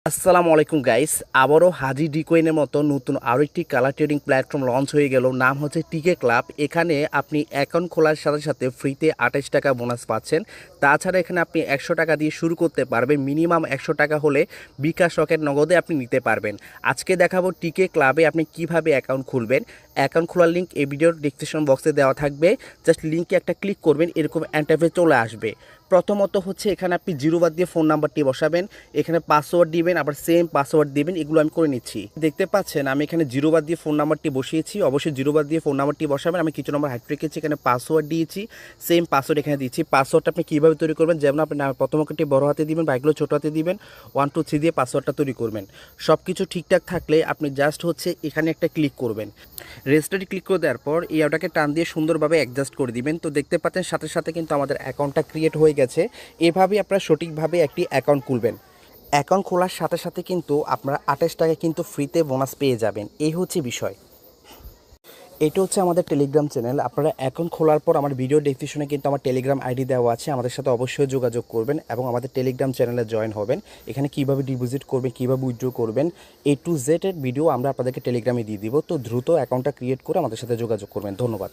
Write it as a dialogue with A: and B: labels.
A: আসসালামু আলাইকুম গাইস, আবারও হাজি ডিকয়েনের মতো নতুন আরও একটি কালার ট্রেডিং প্ল্যাটফর্ম লঞ্চ হয়ে গেল। নাম হচ্ছে টিকে ক্লাব। এখানে আপনি অ্যাকাউন্ট খোলার সাথে সাথে ফ্রিতে 28 টাকা বোনাস পাচ্ছেন। তাছাড়া এখানে আপনি 100 টাকা দিয়ে শুরু করতে পারবেন। মিনিমাম 100 টাকা হলে বিকাশ রকেট নগদে আপনি নিতে পারবেন। আজকে দেখাবো টিকে ক্লাবে আপনি কিভাবে অ্যাকাউন্ট খুলবেন। অ্যাকাউন্ট খোলার লিঙ্ক এই ভিডিওর ডিসক্রিপশন বক্সে দেওয়া থাকবে। জাস্ট লিঙ্কে একটা ক্লিক করবেন, এরকম ইন্টারফেস চলে আসবে। প্রথমত হচ্ছে এখানে আপনি জিরো বাদ দিয়ে ফোন নাম্বারটি বসাবেন, এখানে পাসওয়ার্ড দিবেন, আবার সেম পাসওয়ার্ড দিবেন। এগুলো আমি করে নিচ্ছি। দেখতে পাচ্ছেন আমি এখানে জিরো বাদ দিয়ে ফোন নাম্বারটি বসিয়েছি। অবশ্যই জিরো বাদ দিয়ে ফোন নাম্বারটি বসাবেন। আমি কিছু নম্বর হাইড রেখেছি, এখানে পাসওয়ার্ড দিয়েছি, সেম পাসওয়ার্ড এখানে দিচ্ছি। পাসওয়ার্ডটা আপনি কীভাবে তৈরি করবেন, যেমন আপনি প্রথম অক্ষরটি বড় হাতে দিবেন বা এগুলো ছোটো হাতে দিবেন, 1 2 3 দিয়ে পাসওয়ার্ডটা তৈরি করবেন। সব কিছু ঠিকঠাক থাকলে আপনি জাস্ট হচ্ছে এখানে একটা ক্লিক করবেন। রেজিস্টারে ক্লিক করে দেওয়ার পর এই ওটাকে টান দিয়ে সুন্দরভাবে অ্যাডজাস্ট করে দিবেন। তো দেখতে পাচ্ছেন সাথে সাথে কিন্তু আমাদের অ্যাকাউন্টটা ক্রিয়েট হয়ে গেছে। এভাবেই আপনারা সঠিকভাবে একটি অ্যাকাউন্ট খুলবেন। অ্যাকাউন্ট খোলার সাথে সাথে কিন্তু আপনারা 28 টাকা কিন্তু ফ্রিতে বোনাস পেয়ে যাবেন। এই হচ্ছে বিষয়। এটা হচ্ছে আমাদের টেলিগ্রাম চ্যানেল। আপনারা অ্যাকাউন্ট খোলার পর আমার ভিডিও ডেসক্রিপশনে কিন্তু আমার টেলিগ্রাম আইডি দেওয়া আছে। আমাদের সাথে অবশ্যই যোগাযোগ করবেন এবং আমাদের টেলিগ্রাম চ্যানেলে জয়েন হবেন। এখানে কীভাবে ডিপোজিট করবেন, কীভাবে উইথড্র করবেন, A to Z এর ভিডিও আমরা আপনাদেরকে টেলিগ্রামে দিয়ে দিব। তো দ্রুত অ্যাকাউন্টটা ক্রিয়েট করে আমাদের সাথে যোগাযোগ করবেন। ধন্যবাদ।